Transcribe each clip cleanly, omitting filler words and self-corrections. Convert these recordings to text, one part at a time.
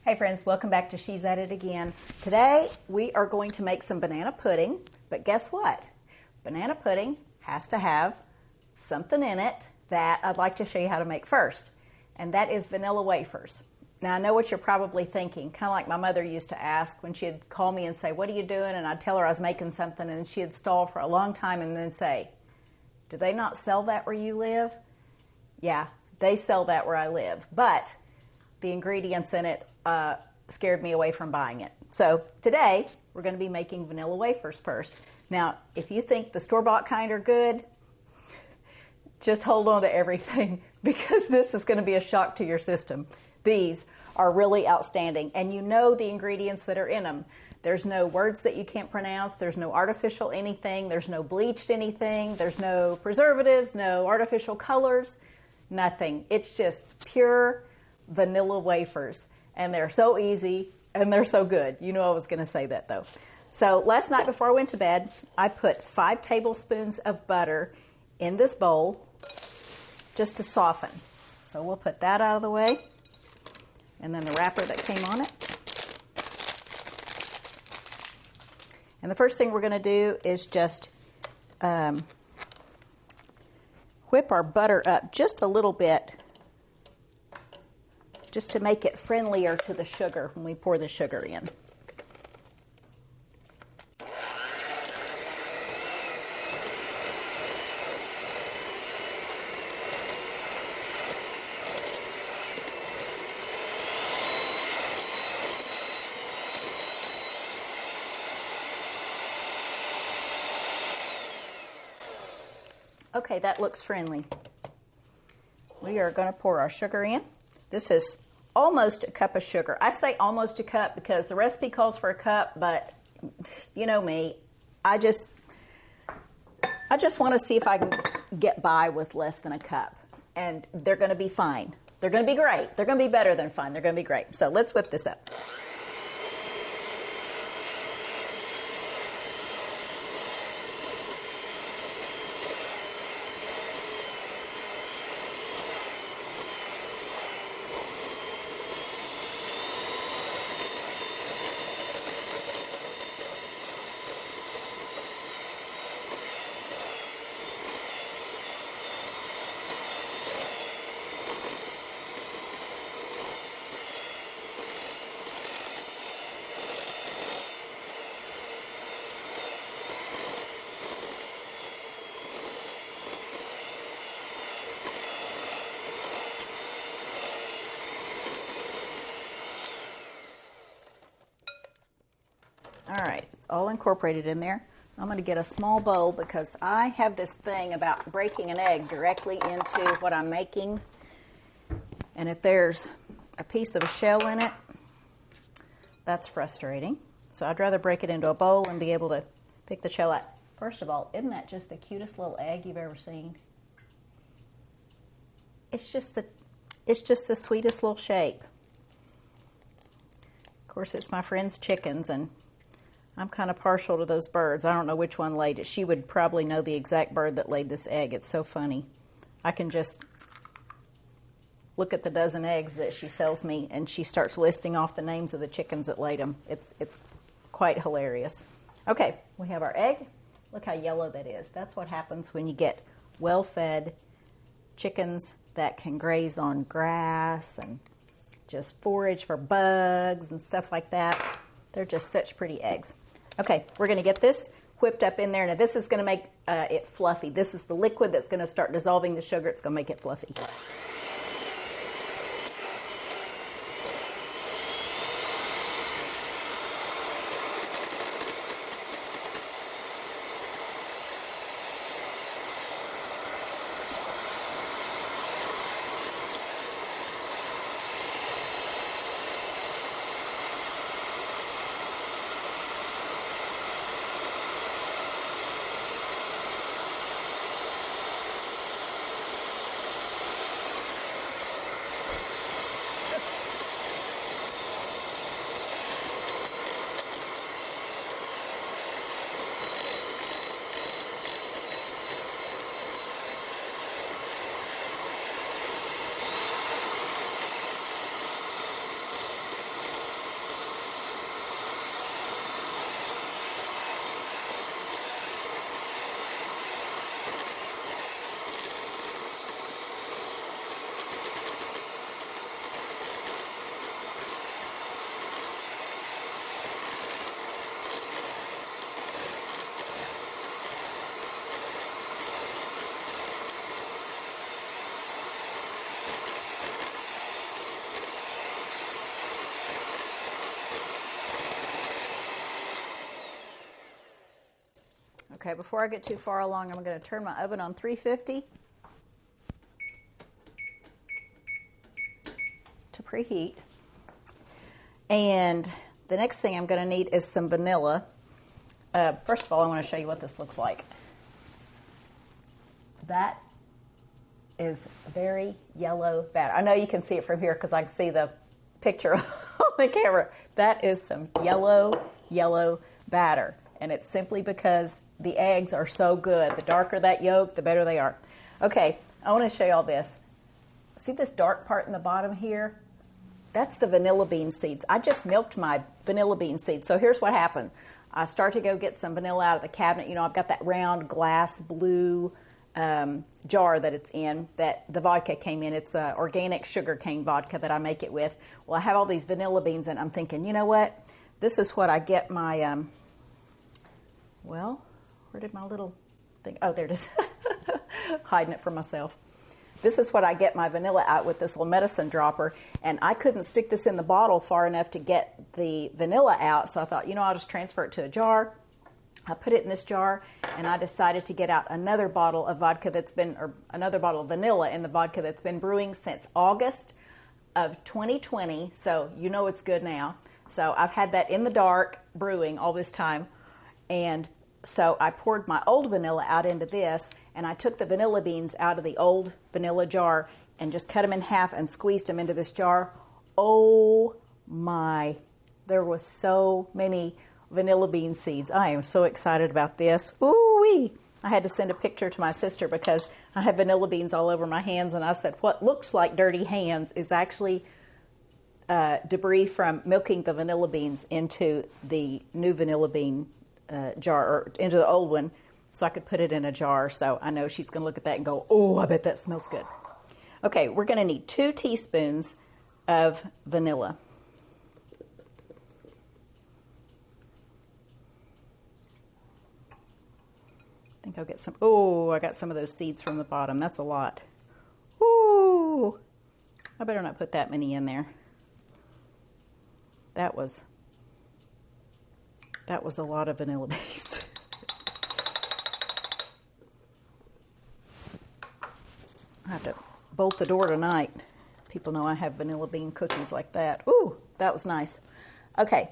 Hey friends, welcome back to She's At It Again. Today we are going to make some banana pudding, but guess what? Banana pudding has to have something in it that I'd like to show you how to make first, and that is vanilla wafers. Now I know what you're probably thinking, kind of like my mother used to ask when she'd call me and say, "What are you doing?" And I'd tell her I was making something, and she'd stall for a long time and then say, "Do they not sell that where you live?" Yeah, they sell that where I live, but the ingredients in it scared me away from buying it. So today we're going to be making vanilla wafers first. Now, if you think the store-bought kind are good, just hold on to everything because this is going to be a shock to your system. These are really outstanding, and you know the ingredients that are in them. There's no words that you can't pronounce. There's no artificial anything. There's no bleached anything. There's no preservatives, no artificial colors, nothing. It's just pure vanilla wafers, and they're so easy and they're so good. You know I was going to say that though. So last night before I went to bed, I put 5 tablespoons of butter in this bowl just to soften. So we'll put that out of the way, and then the wrapper that came on it. And the first thing we're going to do is just whip our butter up just a little bit, just to make it friendlier to the sugar when we pour the sugar in. Okay, that looks friendly. We are going to pour our sugar in. This is almost a cup of sugar. I say almost a cup because the recipe calls for a cup, but you know me, I just want to see if I can get by with less than a cup. And they're going to be fine. They're going to be great. They're going to be better than fine. They're going to be great. So let's whip this up. All right, it's all incorporated in there. I'm going to get a small bowl because I have this thing about breaking an egg directly into what I'm making. And if there's a piece of a shell in it, that's frustrating. So I'd rather break it into a bowl and be able to pick the shell out. First of all, isn't that just the cutest little egg you've ever seen? It's just the sweetest little shape. Of course, it's my friend's chickens, and I'm kind of partial to those birds. I don't know which one laid it. She would probably know the exact bird that laid this egg. It's so funny. I can just look at the dozen eggs that she sells me, and she starts listing off the names of the chickens that laid them. It's quite hilarious. Okay, we have our egg. Look how yellow that is. That's what happens when you get well-fed chickens that can graze on grass and just forage for bugs and stuff like that. They're just such pretty eggs. Okay, we're going to get this whipped up in there. Now this is going to make it fluffy. This is the liquid that's going to start dissolving the sugar. It's going to make it fluffy. Okay, before I get too far along, I'm going to turn my oven on 350 to preheat. And the next thing I'm going to need is some vanilla. First of all, I want to show you what this looks like. That is very yellow batter. I know you can see it from here because I can see the picture on the camera. That is some yellow batter. And it's simply because the eggs are so good. The darker that yolk, the better they are. Okay, I want to show you all this. See this dark part in the bottom here? That's the vanilla bean seeds. I just milked my vanilla bean seeds. So here's what happened. I start to go get some vanilla out of the cabinet. You know, I've got that round glass blue jar that it's in, that the vodka came in. It's organic sugarcane vodka that I make it with. Well, I have all these vanilla beans, and I'm thinking, you know what? This is what I get my, well, where did my little thing? Oh, there it is. Hiding it from myself. This is what I get my vanilla out with, this little medicine dropper, and I couldn't stick this in the bottle far enough to get the vanilla out, so I thought, you know, I'll just transfer it to a jar. I put it in this jar, and I decided to get out another bottle of vodka that's been, or another bottle of vanilla in the vodka that's been brewing since August of 2020, so you know it's good now. So I've had that in the dark brewing all this time, and so I poured my old vanilla out into this, and I took the vanilla beans out of the old vanilla jar and just cut them in half and squeezed them into this jar. Oh my, there was so many vanilla bean seeds. I am so excited about this. Ooh-wee. I had to send a picture to my sister because I had vanilla beans all over my hands, and I said, what looks like dirty hands is actually debris from milking the vanilla beans into the new vanilla bean jar, or into the old one, so I could put it in a jar. So I know she's going to look at that and go, oh, I bet that smells good. Okay, we're going to need 2 teaspoons of vanilla. I think I'll get some. Oh, I got some of those seeds from the bottom. That's a lot. Ooh, I better not put that many in there. That was a lot of vanilla beans. I have to bolt the door tonight. People know I have vanilla bean cookies like that. Ooh, that was nice. Okay,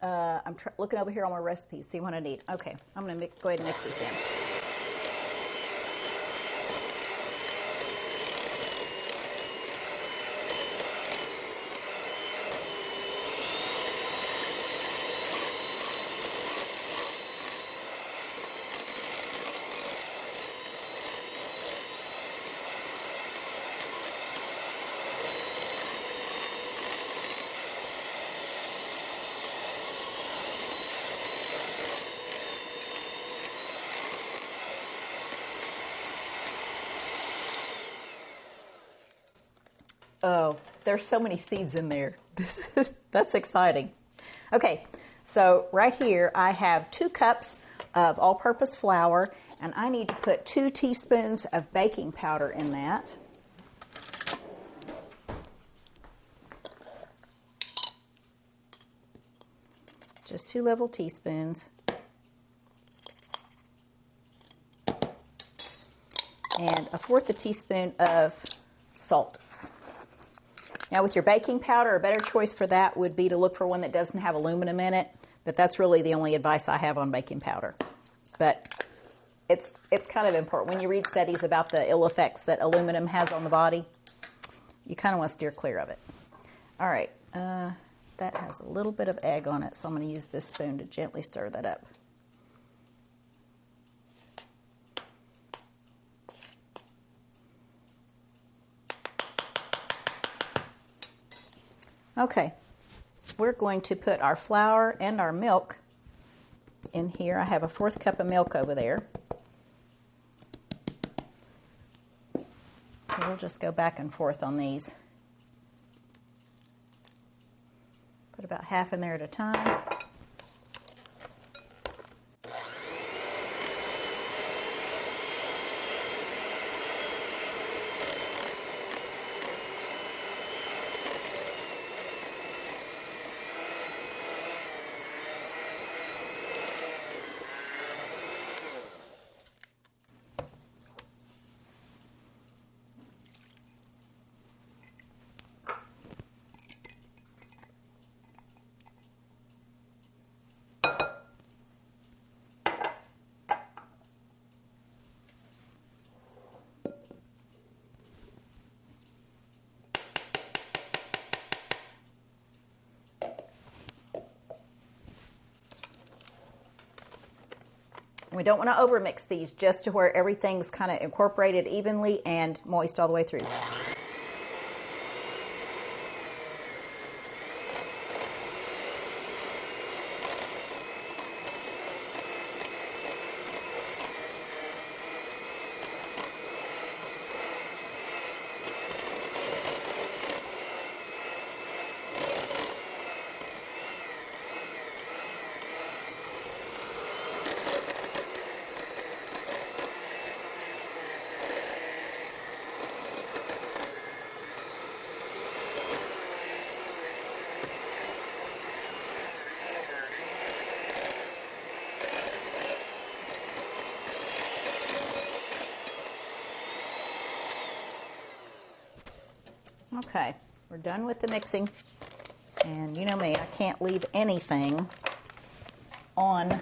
I'm looking over here on my recipes, see what I need. Okay, I'm going to go ahead and mix this in. Oh, there's so many seeds in there. That's exciting. Okay, so right here I have 2 cups of all-purpose flour, and I need to put 2 teaspoons of baking powder in that. Just 2 level teaspoons. And 1/4 teaspoon of salt. Now with your baking powder, a better choice for that would be to look for one that doesn't have aluminum in it, but that's really the only advice I have on baking powder. But it's kind of important. When you read studies about the ill effects that aluminum has on the body, you kind of want to steer clear of it. All right, that has a little bit of egg on it, so I'm going to use this spoon to gently stir that up. Okay, we're going to put our flour and our milk in here. I have a 1/4 cup of milk over there. So we'll just go back and forth on these. Put about half in there at a time. We don't want to overmix these, just to where everything's kind of incorporated evenly and moist all the way through. Okay, we're done with the mixing, and you know me, I can't leave anything on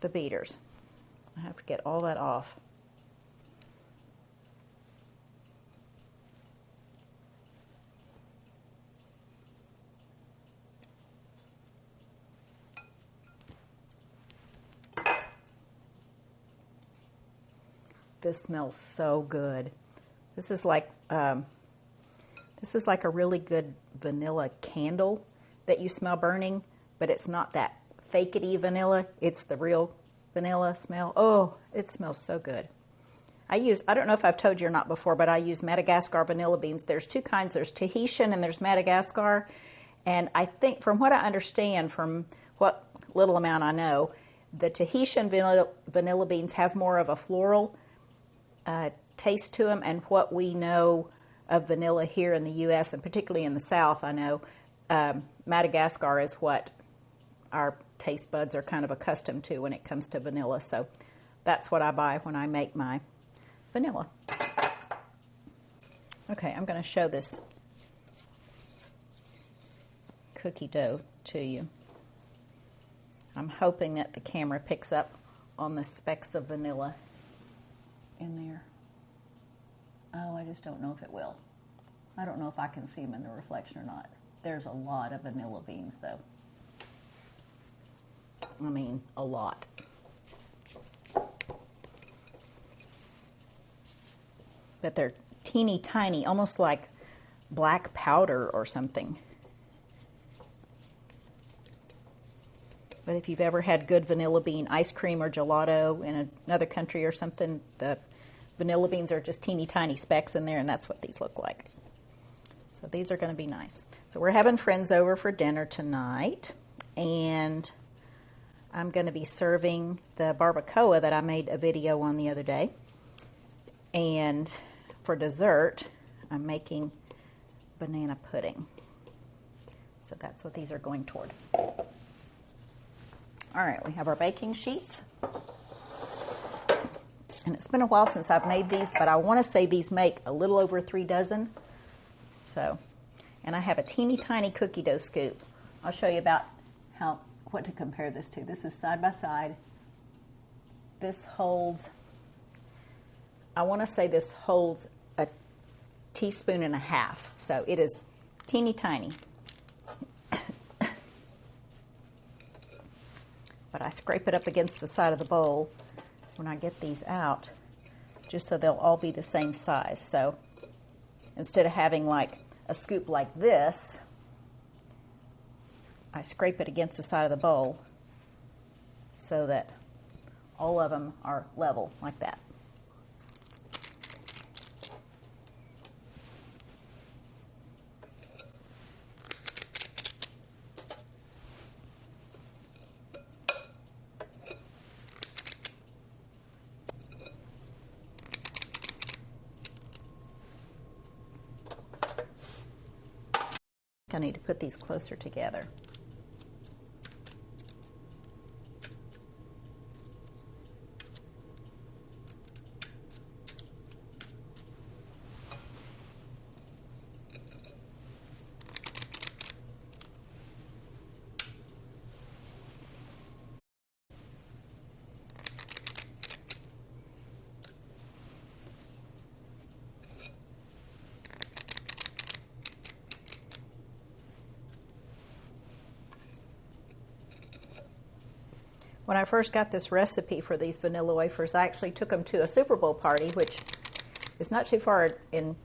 the beaters. I have to get all that off. This smells so good. This is like a really good vanilla candle that you smell burning, but it's not that fakety vanilla. It's the real vanilla smell. Oh, it smells so good. I don't know if I've told you or not before, but I use Madagascar vanilla beans. There's two kinds. There's Tahitian and there's Madagascar. And I think, from what I understand, from what little amount I know, the Tahitian vanilla beans have more of a floral taste to them, and what we know of vanilla here in the U.S. and particularly in the South, I know Madagascar is what our taste buds are kind of accustomed to when it comes to vanilla. So that's what I buy when I make my vanilla. Okay, I'm going to show this cookie dough to you. I'm hoping that the camera picks up on the specks of vanilla in there. Oh, I just don't know if it will. I don't know if I can see them in the reflection or not. There's a lot of vanilla beans, though. I mean, a lot. But they're teeny tiny, almost like black powder or something. But if you've ever had good vanilla bean ice cream or gelato in another country or something, the vanilla beans are just teeny tiny specks in there, and that's what these look like. So these are going to be nice. So we're having friends over for dinner tonight, and I'm going to be serving the barbacoa that I made a video on the other day. And for dessert, I'm making banana pudding. So that's what these are going toward. All right, we have our baking sheets. And it's been a while since I've made these, but I want to say these make a little over 3 dozen. So, and I have a teeny tiny cookie dough scoop. I'll show you about what to compare this to. This is side by side. This holds, I want to say this holds a teaspoon and a half. So it is teeny tiny. But I scrape it up against the side of the bowl when I get these out, just so they'll all be the same size. So instead of having like a scoop like this, I scrape it against the side of the bowl so that all of them are level like that. I need to put these closer together. When I first got this recipe for these vanilla wafers, I actually took them to a Super Bowl party, which is not too far in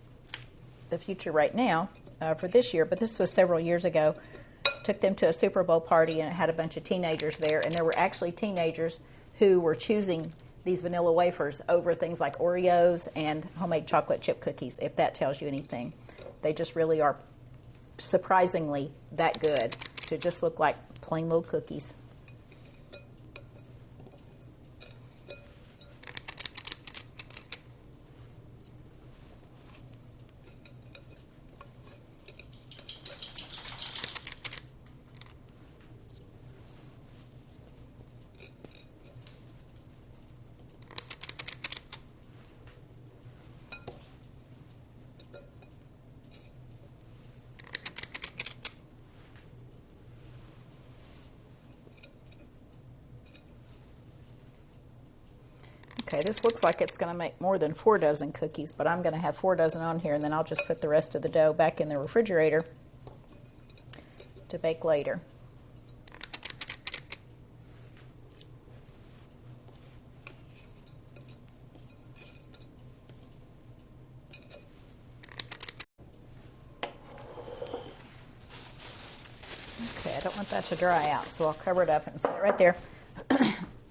the future right now for this year, but this was several years ago. Took them to a Super Bowl party, and it had a bunch of teenagers there, and there were actually teenagers who were choosing these vanilla wafers over things like Oreos and homemade chocolate chip cookies, if that tells you anything. They just really are surprisingly that good to just look like plain little cookies. Okay, this looks like it's going to make more than 4 dozen cookies, but I'm going to have 4 dozen on here, and then I'll just put the rest of the dough back in the refrigerator to bake later. Okay, I don't want that to dry out, so I'll cover it up and set it right there.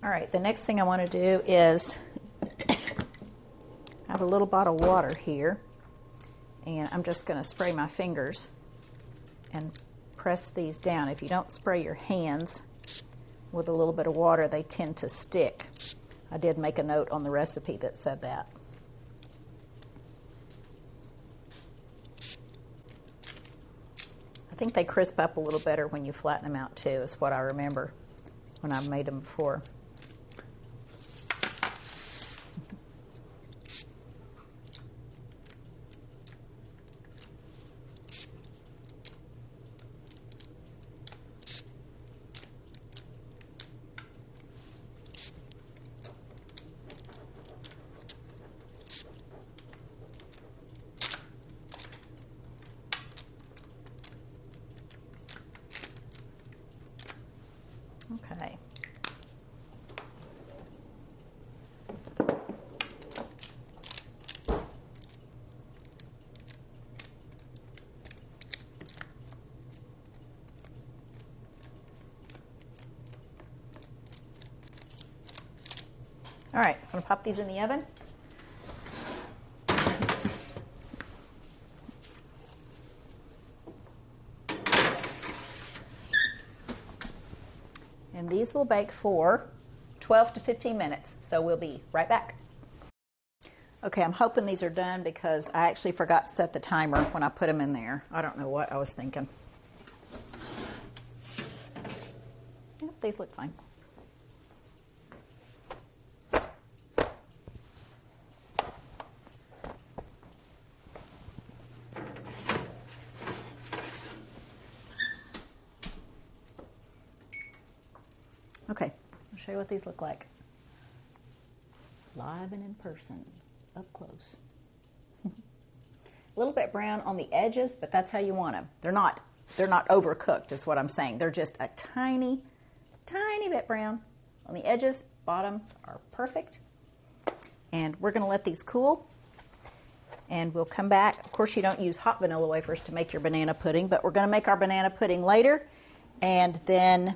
All right, the next thing I want to do is I have a little bottle of water here, and I'm just going to spray my fingers and press these down. If you don't spray your hands with a little bit of water, they tend to stick. I did make a note on the recipe that said that. I think they crisp up a little better when you flatten them out too, is what I remember when I made them before. Okay. All right, I'm going to pop these in the oven. And these will bake for 12 to 15 minutes, so we'll be right back. Okay, I'm hoping these are done because I actually forgot to set the timer when I put them in there. I don't know what I was thinking. Yep, these look fine. Okay, I'll show you what these look like. Live and in person, up close. A little bit brown on the edges, but that's how you want them. They're not overcooked is what I'm saying. They're just a tiny, tiny bit brown. On the edges, bottoms are perfect. And we're gonna let these cool. And we'll come back. Of course, you don't use hot vanilla wafers to make your banana pudding, but we're gonna make our banana pudding later. And then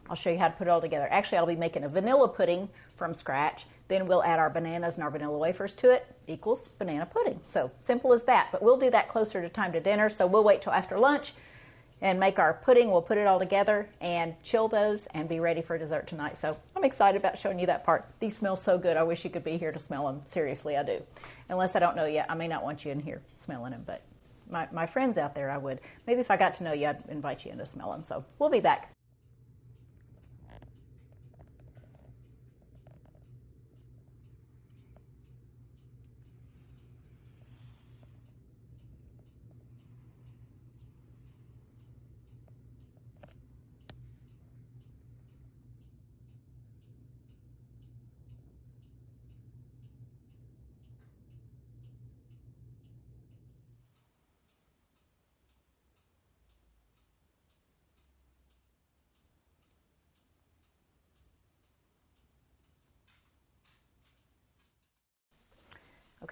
I'll show you how to put it all together. Actually, I'll be making a vanilla pudding from scratch. Then we'll add our bananas and our vanilla wafers to it, equals banana pudding. So simple as that. But we'll do that closer to time to dinner. So we'll wait till after lunch and make our pudding. We'll put it all together and chill those and be ready for dessert tonight. So I'm excited about showing you that part. These smell so good. I wish you could be here to smell them. Seriously, I do. Unless I don't know you, I may not want you in here smelling them. But my friends out there, I would. Maybe if I got to know you, I'd invite you in to smell them. So we'll be back.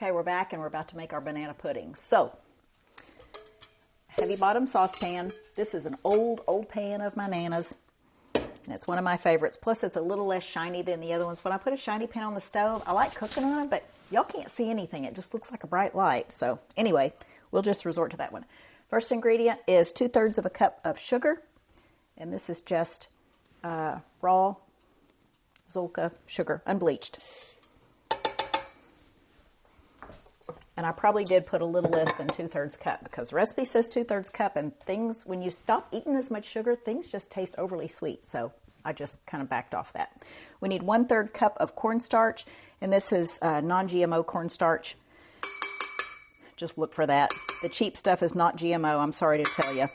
Okay, we're back and we're about to make our banana pudding. So, heavy bottom saucepan. This is an old pan of my Nana's. And it's one of my favorites. Plus, it's a little less shiny than the other ones. When I put a shiny pan on the stove, I like cooking on it, but y'all can't see anything. It just looks like a bright light. So, anyway, we'll just resort to that one. First ingredient is 2/3 of a cup of sugar. And this is just raw Zolka sugar, unbleached. And I probably did put a little less than 2/3 cup because the recipe says 2/3 cup, and things, when you stop eating as much sugar, things just taste overly sweet. So I just kind of backed off that. We need 1/3 cup of cornstarch, and this is non-GMO cornstarch. Just look for that. The cheap stuff is not GMO, I'm sorry to tell you.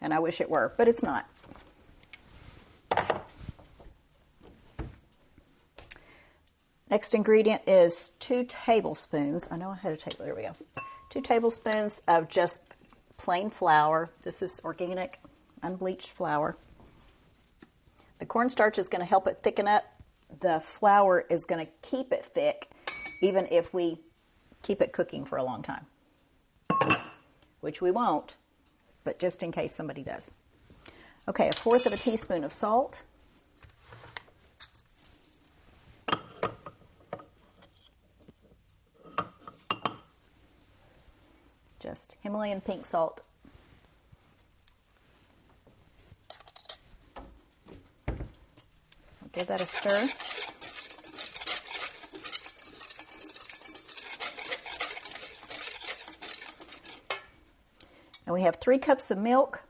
And I wish it were, but it's not. Next ingredient is 2 tablespoons. I know I had a table. There we go. 2 tablespoons of just plain flour. This is organic, unbleached flour. The cornstarch is going to help it thicken up. The flour is going to keep it thick, even if we keep it cooking for a long time, which we won't, but just in case somebody does. Okay, 1/4 of a teaspoon of salt. Just Himalayan pink salt. I'll give that a stir. And we have 3 cups of milk,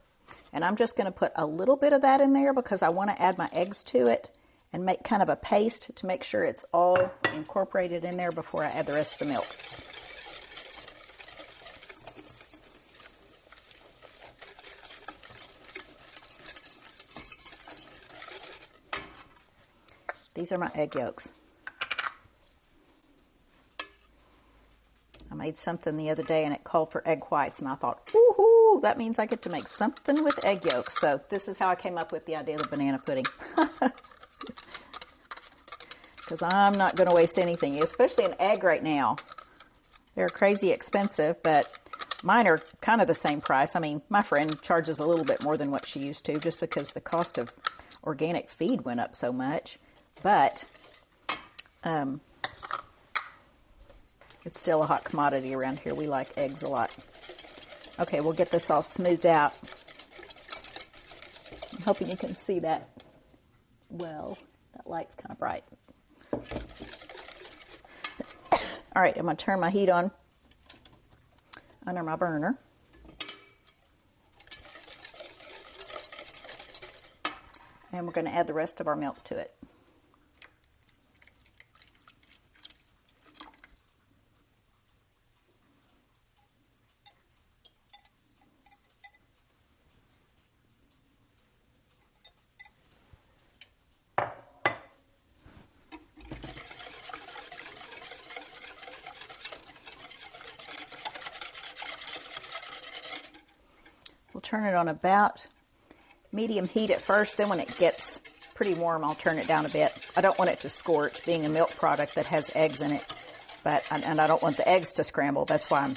and I'm just going to put a little bit of that in there because I want to add my eggs to it and make kind of a paste to make sure it's all incorporated in there before I add the rest of the milk. These are my egg yolks. I made something the other day and it called for egg whites, and I thought, ooh, that means I get to make something with egg yolks. So this is how I came up with the idea of banana pudding. Because I'm not going to waste anything, especially an egg right now. They're crazy expensive, but mine are kind of the same price. I mean, my friend charges a little bit more than what she used to just because the cost of organic feed went up so much. But it's still a hot commodity around here. We like eggs a lot. Okay, we'll get this all smoothed out. I'm hoping you can see that well. That light's kind of bright. All right, I'm going to turn my heat on under my burner. And we're going to add the rest of our milk to it. We'll turn it on about medium heat at first, then when it gets pretty warm, I'll turn it down a bit. I don't want it to scorch, being a milk product that has eggs in it, and I don't want the eggs to scramble. That's why I'm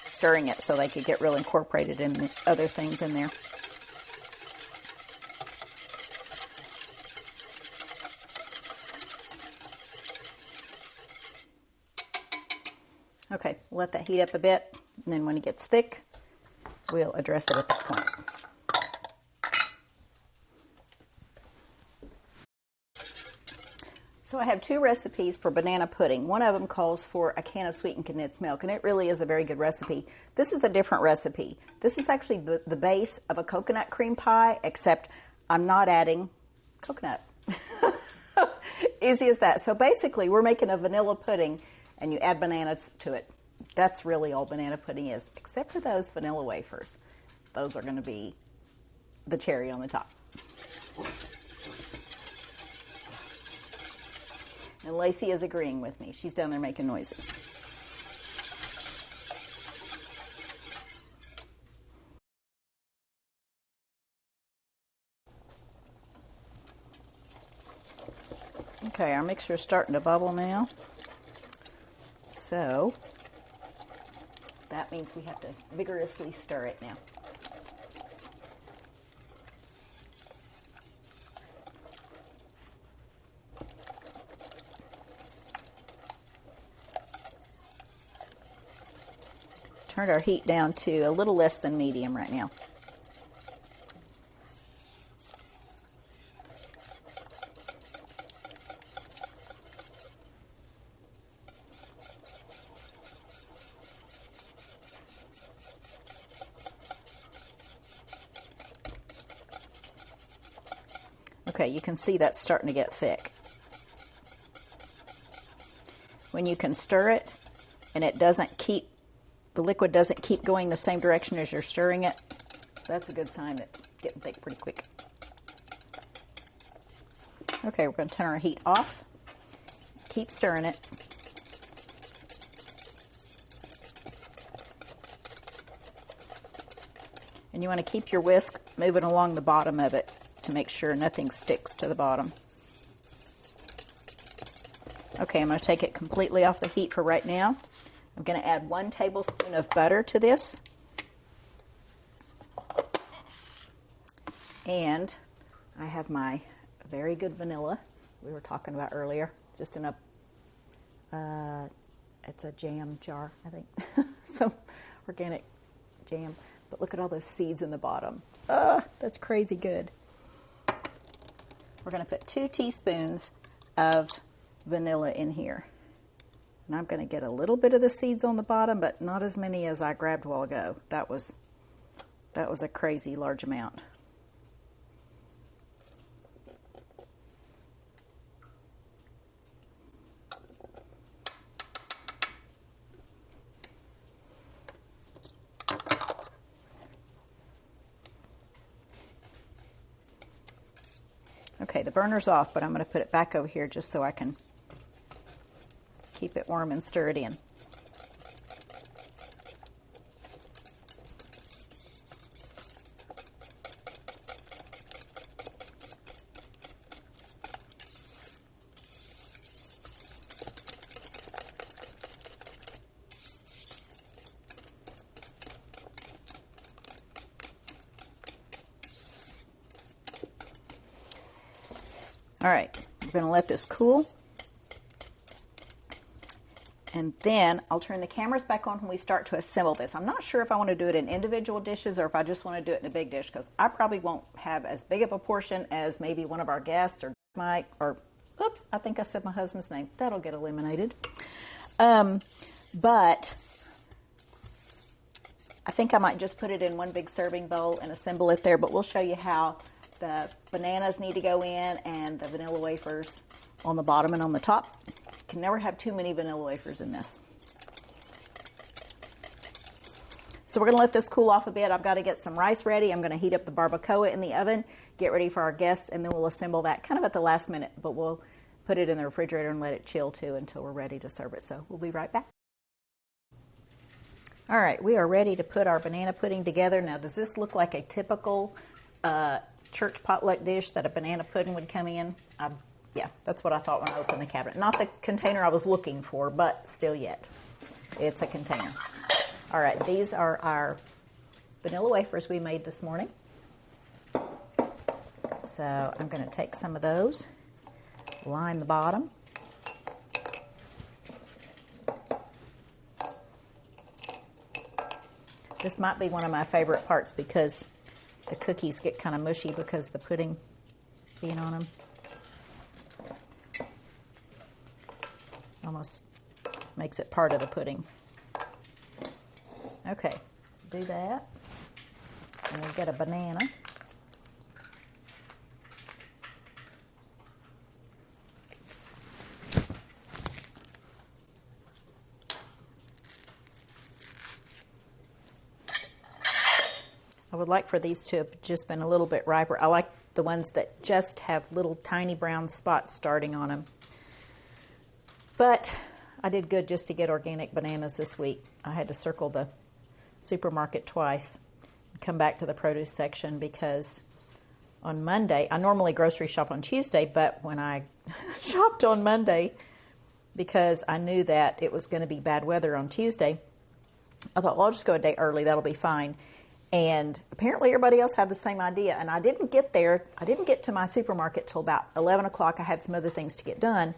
stirring it, so they could get real incorporated in the other things in there. Okay, let that heat up a bit, and then when it gets thick, we'll address it at that point. So I have 2 recipes for banana pudding. One of them calls for a can of sweetened condensed milk, and it really is a very good recipe. This is a different recipe. This is actually the base of a coconut cream pie, except I'm not adding coconut. Easy as that. So basically, we're making a vanilla pudding, and you add bananas to it. That's really all banana pudding is, except for those vanilla wafers. Those are going to be the cherry on the top. And Lacey is agreeing with me. She's down there making noises. Okay, our mixture is starting to bubble now. So that means we have to vigorously stir it now. Turned our heat down to a little less than medium right now. Okay, you can see that's starting to get thick. When you can stir it and it doesn't keep, the liquid doesn't keep going the same direction as you're stirring it, that's a good sign that it's getting thick pretty quick. Okay, we're going to turn our heat off. Keep stirring it. And you want to keep your whisk moving along the bottom of it to make sure nothing sticks to the bottom. Okay, I'm going to take it completely off the heat for right now. I'm going to add 1 tablespoon of butter to this. And I have my very good vanilla we were talking about earlier, just in a, it's a jam jar, I think, some organic jam. But look at all those seeds in the bottom. That's crazy good. We're going to put 2 teaspoons of vanilla in here. And I'm going to get a little bit of the seeds on the bottom, but not as many as I grabbed a while ago. That was a crazy large amount. Okay, the burner's off, but I'm going to put it back over here just so I can keep it warm and stir it in. All right, we're going to let this cool. And then I'll turn the cameras back on when we start to assemble this. I'm not sure if I want to do it in individual dishes or if I just want to do it in a big dish, because I probably won't have as big of a portion as maybe one of our guests or Mike or, oops, I think I said my husband's name. That'll get eliminated. But I think I might just put it in one big serving bowl and assemble it there, but we'll show you how the bananas need to go in and the vanilla wafers on the bottom and on the top. You can never have too many vanilla wafers in this. So we're going to let this cool off a bit. I've got to get some rice ready. I'm going to heat up the barbacoa in the oven, get ready for our guests, and then we'll assemble that kind of at the last minute, but we'll put it in the refrigerator and let it chill too until we're ready to serve it. So we'll be right back. All right, we are ready to put our banana pudding together. Now, does this look like a typical church potluck dish that a banana pudding would come in? Yeah, that's what I thought when I opened the cabinet. Not the container I was looking for, but still yet. It's a container. All right, these are our vanilla wafers we made this morning. So I'm going to take some of those, line the bottom. This might be one of my favorite parts because the cookies get kind of mushy because of the pudding being on them. Almost makes it part of the pudding. Okay, do that. And we'll get a banana. I would like for these to have just been a little bit riper. I like the ones that just have little tiny brown spots starting on them. But I did good just to get organic bananas this week. I had to circle the supermarket twice and come back to the produce section because on Monday, I normally grocery shop on Tuesday, but when I shopped on Monday, because I knew that it was going to be bad weather on Tuesday. I thought, well, I'll just go a day early. That'll be fine. And apparently everybody else had the same idea. And I didn't get there. I didn't get to my supermarket till about 11 o'clock. I had some other things to get done.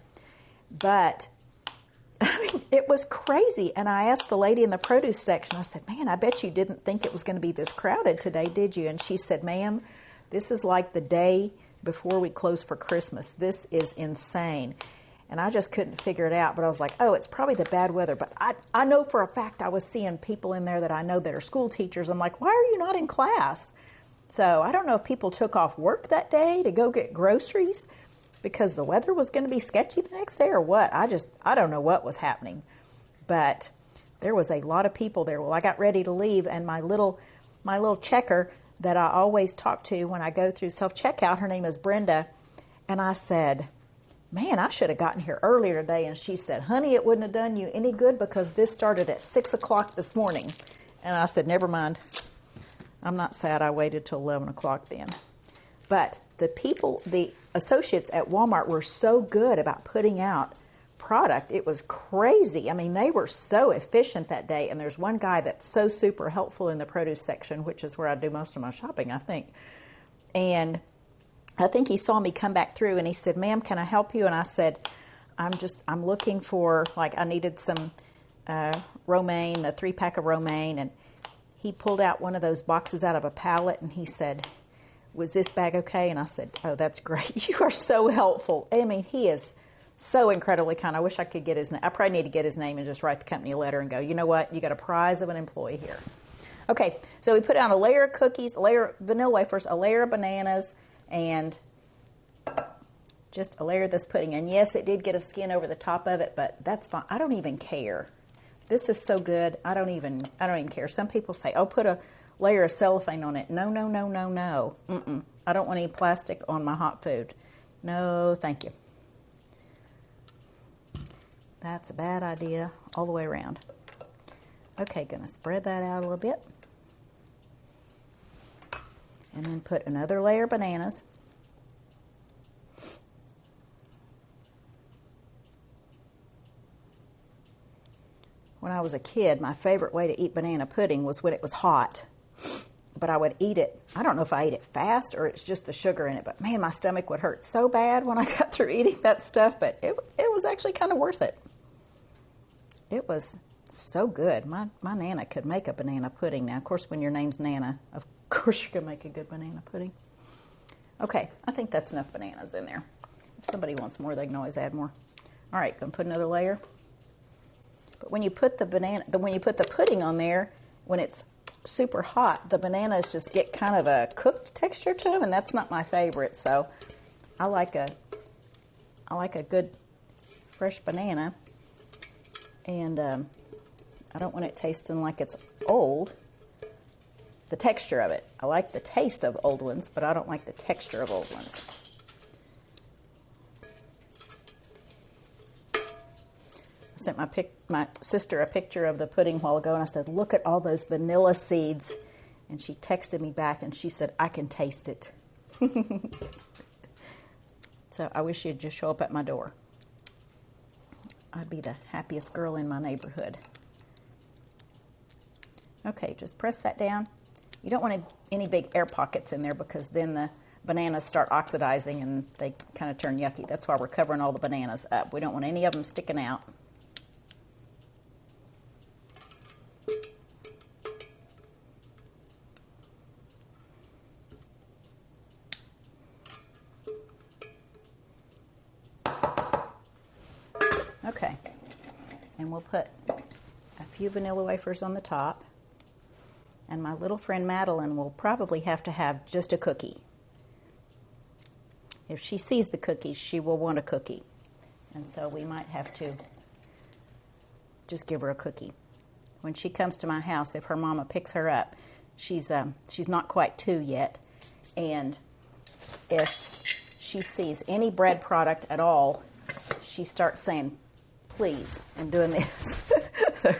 But I mean, it was crazy. And I asked the lady in the produce section, I said, man, I bet you didn't think it was going to be this crowded today, did you? And she said, ma'am, this is like the day before we close for Christmas. This is insane. And I just couldn't figure it out. But I was like, oh, it's probably the bad weather. But I know for a fact I was seeing people in there that I know that are school teachers. I'm like, why are you not in class? So I don't know if people took off work that day to go get groceries because the weather was going to be sketchy the next day or what. I don't know what was happening. But there was a lot of people there. Well, I got ready to leave, and my little checker that I always talk to when I go through self-checkout, her name is Brenda, and I said, man, I should have gotten here earlier today. And she said, honey, it wouldn't have done you any good because this started at 6 o'clock this morning. And I said, never mind. I'm not sad I waited till 11 o'clock then. But the associates at Walmart were so good about putting out product. It was crazy. I mean, they were so efficient that day. And there's one guy that's so super helpful in the produce section, which is where I do most of my shopping, I think. And I think he saw me come back through and he said, ma'am, can I help you? And I said, I'm looking for, like, I needed some romaine, the 3-pack of romaine. And he pulled out one of those boxes out of a pallet and he said, was this bag okay? And I said, oh, that's great. You are so helpful. I mean, he is so incredibly kind. I wish I could get his name. I probably need to get his name and just write the company a letter and go, you know what? You got a prize of an employee here. Okay, so we put on a layer of cookies, a layer of vanilla wafers, a layer of bananas, and just a layer of this pudding. And yes, it did get a skin over the top of it, but that's fine. I don't even care. This is so good. I don't even care. Some people say, oh, put a layer of cellophane on it. No, no, no, no, no. I don't want any plastic on my hot food. No, thank you. That's a bad idea all the way around. Okay, gonna spread that out a little bit. And then put another layer of bananas. When I was a kid, my favorite way to eat banana pudding was when it was hot. But I would eat it. I don't know if I ate it fast or it's just the sugar in it. But man, my stomach would hurt so bad when I got through eating that stuff. But it was actually kind of worth it. It was so good. My Nana could make a banana pudding. Now, of course, when your name's Nana, of course you can make a good banana pudding. Okay, I think that's enough bananas in there. If somebody wants more, they can always add more. All right, gonna put another layer. But when you put the pudding on there, when it's super hot, the bananas just get kind of a cooked texture to them, and that's not my favorite. So I like a good fresh banana, and I don't want it tasting like it's old. The texture of it. I like the taste of old ones, but I don't like the texture of old ones. I sent my sister a picture of the pudding a while ago, and I said, look at all those vanilla seeds. And she texted me back, and she said, I can taste it. So I wish you'd just show up at my door. I'd be the happiest girl in my neighborhood. Okay, just press that down. You don't want any big air pockets in there because then the bananas start oxidizing and they kind of turn yucky. That's why we're covering all the bananas up. We don't want any of them sticking out. Okay, and we'll put a few vanilla wafers on the top. And my little friend Madeline will probably have to have just a cookie. If she sees the cookies, she will want a cookie. And so we might have to just give her a cookie. When she comes to my house, if her mama picks her up, she's not quite 2 yet. And if she sees any bread product at all, she starts saying, please, and doing this. So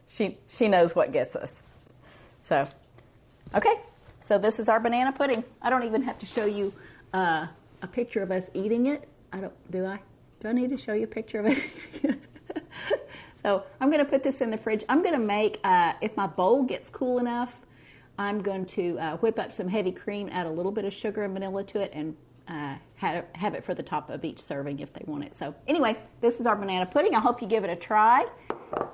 she knows what gets us. So, okay, so this is our banana pudding. I don't even have to show you a picture of us eating it. Do I? Do I need to show you a picture of us eating So I'm going to put this in the fridge. I'm going to make, if my bowl gets cool enough, I'm going to whip up some heavy cream, add a little bit of sugar and vanilla to it, and have it for the top of each serving if they want it. So anyway, this is our banana pudding. I hope you give it a try,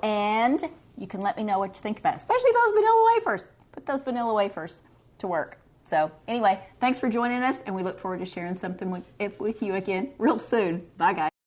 and you can let me know what you think about it, especially those vanilla wafers. Put those vanilla wafers to work. So anyway, thanks for joining us, and we look forward to sharing something with you again real soon. Bye, guys.